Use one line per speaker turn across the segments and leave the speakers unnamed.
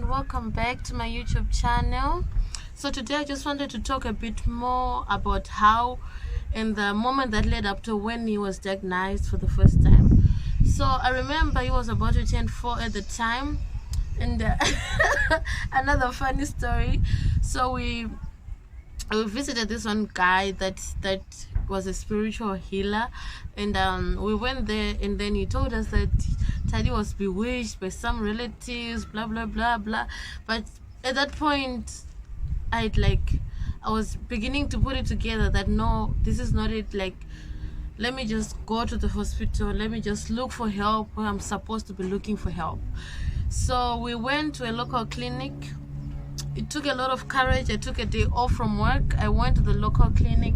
and welcome back to my YouTube channel. So today I just wanted to talk a bit more about how in the moment that led up to when he was diagnosed for the first time. So I remember he was about to turn 4 at the time, and another funny story. So we visited this one guy that was a spiritual healer, and we went there, and then he told us that Teddy was bewitched by some relatives, blah blah blah blah. But at that point I was beginning to put it together that no, this is not it. Like, let me just go to the hospital, let me just look for help where I'm supposed to be looking for help. So we went to a local clinic. It took a lot of courage. I took a day off from work. I went to the local clinic,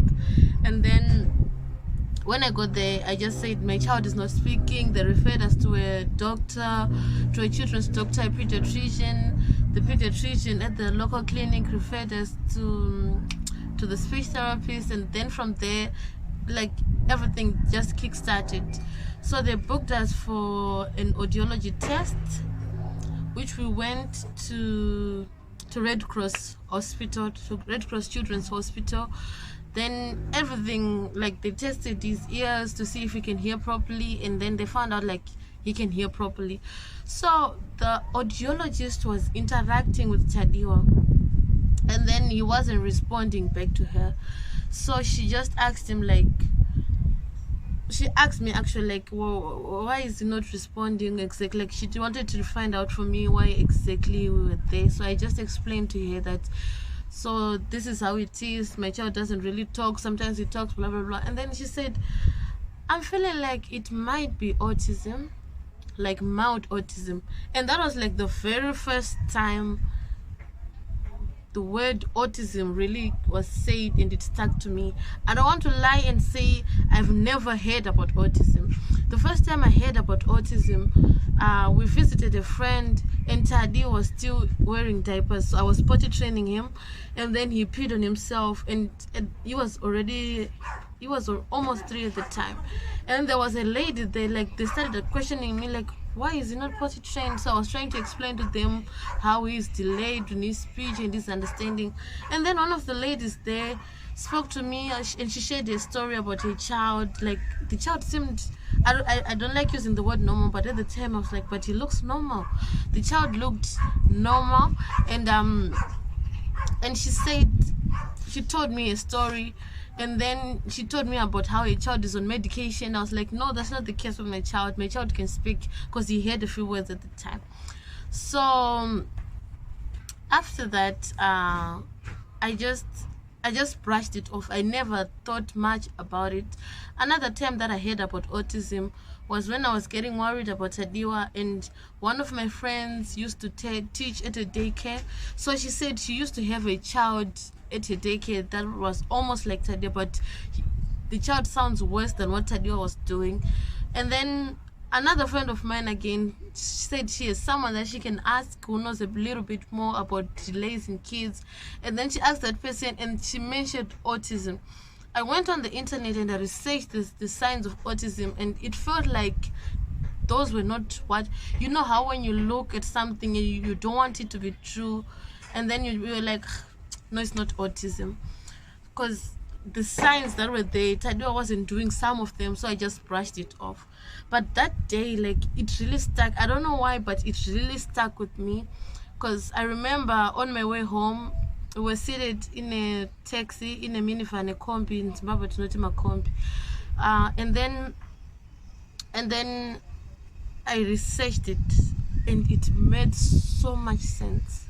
and then when I got there, I just said my child is not speaking. They referred us to a doctor, to a children's doctor, a pediatrician. The pediatrician at the local clinic referred us to the speech therapist, and then from there, like, everything just kick-started. So they booked us for an audiology test, which we went to Red Cross Hospital, to Red Cross Children's Hospital. Then everything, like, they tested his ears to see if he can hear properly, and then they found out like he can hear properly. So the audiologist was interacting with Tadiwa, and then he wasn't responding back to her. So she just asked him, like, she asked me actually, like, well, why is he not responding exactly? Like, she wanted to find out from me why exactly we were there. So I just explained to her that, so this is how it is, my child doesn't really talk, sometimes he talks, blah blah blah. And then she said, I'm feeling like it might be autism, like mild autism. And that was like the very first time the word autism really was said, and it stuck to me. I don't want to lie and say I've never heard about autism. The first time I heard about autism, we visited a friend, and Tadi was still wearing diapers. So I was potty training him, and then he peed on himself, and he was almost 3 at the time. And there was a lady there, like, they started questioning me, like, why is he not potty trained? So I was trying to explain to them how he's delayed in his speech and his understanding. And then one of the ladies there spoke to me, and she shared a story about her child. Like, the child seemed, I don't like using the word normal, but at the time I was like, but he looks normal. The child looked normal. And she said, she told me a story, and then she told me about how a child is on medication. I was like, no, that's not the case with my child. My child can speak, because he heard a few words at the time. So after that, I just brushed it off. I never thought much about it. Another time that I heard about autism was when I was getting worried about Tadiwa, and one of my friends used to teach at a daycare. So she said she used to have a child at a daycare that was almost like Tadiwa, but the child sounds worse than what Tadiwa was doing. And then another friend of mine again, she said she is someone that she can ask who knows a little bit more about delays in kids. And then she asked that person, and she mentioned autism. I went on the internet and I researched the signs of autism, and it felt like those were not what, you know how when you look at something and you don't want it to be true, and then you're like, no, it's not autism, because the signs that were there, Tadiwa wasn't doing some of them. So I just brushed it off. But that day, like, it really stuck. I don't know why, but it really stuck with me, because I remember on my way home, we were seated in a taxi, in a minivan, a combi in Zimbabwe, not in a combi. And then I researched it, and it made so much sense.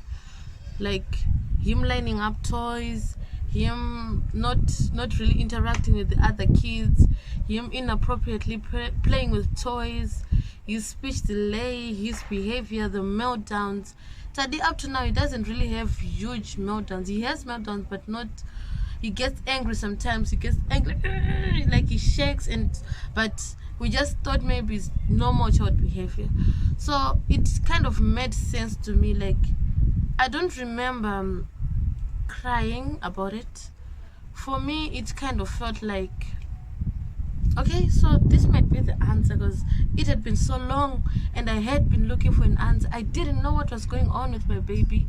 Like, him lining up toys, him not really interacting with the other kids, him inappropriately playing with toys, his speech delay, his behavior, the meltdowns. Tadi, up to now, he doesn't really have huge meltdowns. He has meltdowns, but not, he gets angry sometimes. He gets angry, like he shakes, but we just thought maybe it's normal child behavior. So it kind of made sense to me. Like, I don't remember crying about it. For me, it kind of felt like, Okay, so this might be the answer because it had been so long and I had been looking for an answer. I didn't know what was going on with my baby.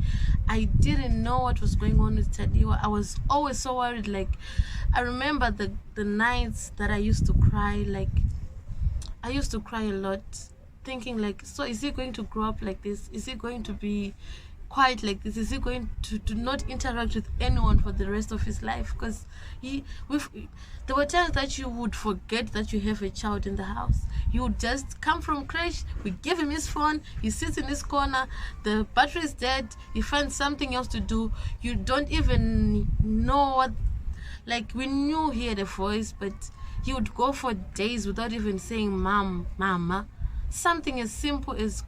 I didn't know what was going on with Tadiwa. I was always so worried. Like, I remember the nights that I used to cry. Like, I used to cry a lot, thinking like, so is he going to grow up like this? Is he going to be quiet like this? Is he going to not interact with anyone for the rest of his life? Because there were times that you would forget that you have a child in the house. You would just come from crash, we give him his phone, he sits in his corner, the battery is dead, he finds something else to do. You don't even know what, like, we knew he had a voice, but he would go for days without even saying mom, mama. Something as simple as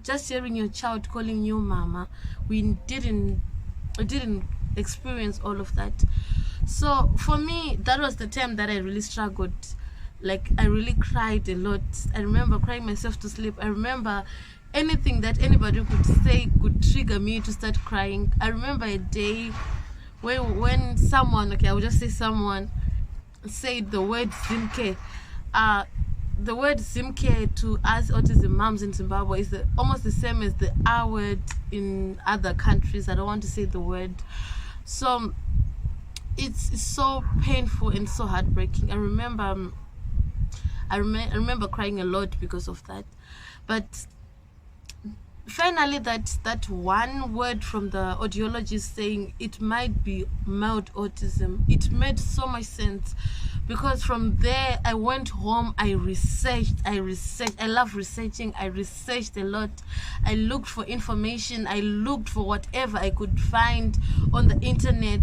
just hearing your child calling you mama. We didn't experience all of that. So for me, that was the time that I really struggled. Like, I really cried a lot. I remember crying myself to sleep. I remember anything that anybody could say could trigger me to start crying. I remember a day when someone, okay, I will just say someone, said the word Zimke. The word Zimke to us autism moms in Zimbabwe is almost the same as the R word in other countries. I don't want to say the word. So it's so painful and so heartbreaking. I remember crying a lot because of that. But finally, that one word from the audiologist saying it might be mild autism, it made so much sense, because from there I went home, I researched. I love researching. I researched a lot. I looked for information. I looked for whatever I could find on the internet,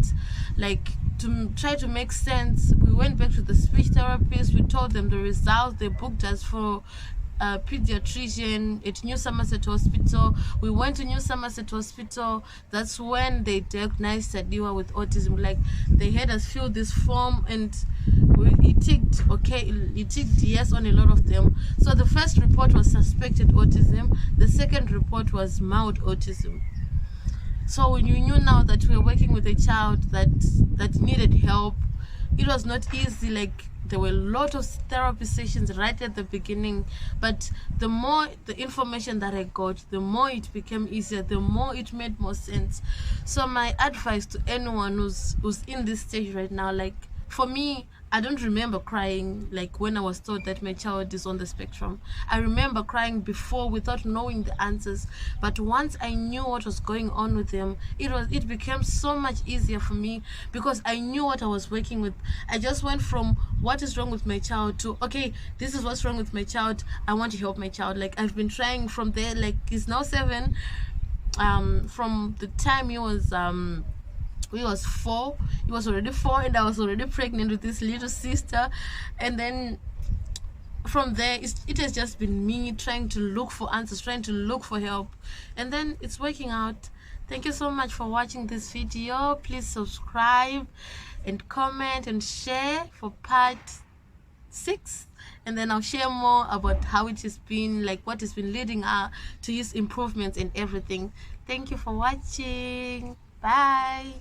like, to try to make sense. We went back to the speech therapist. We told them the results. They booked us for a pediatrician at New Somerset Hospital. We went to New Somerset Hospital. That's when they diagnosed Tadiwa with autism. Like, they had us fill this form, and he ticked yes on a lot of them. So the first report was suspected autism. The second report was mild autism. So when you knew now that we were working with a child that needed help, it was not easy. Like, there were a lot of therapy sessions right at the beginning, but the more the information that I got, the more it became easier, the more it made more sense. So my advice to anyone who's in this stage right now, like, for me, I don't remember crying like when I was told that my child is on the spectrum. I remember crying before without knowing the answers, but once I knew what was going on with him, it became so much easier for me, because I knew what I was working with. I just went from what is wrong with my child to, okay, this is what's wrong with my child, I want to help my child. Like, I've been trying from there. Like, he's now 7. From the time he was 4, he was already 4, and I was already pregnant with his little sister. And then from there, it has just been me trying to look for answers, trying to look for help, and then it's working out. Thank you so much for watching this video. Please subscribe and comment and share for part 6, and then I'll share more about how it has been, like, what has been leading to his improvements and everything. Thank you for watching. Bye.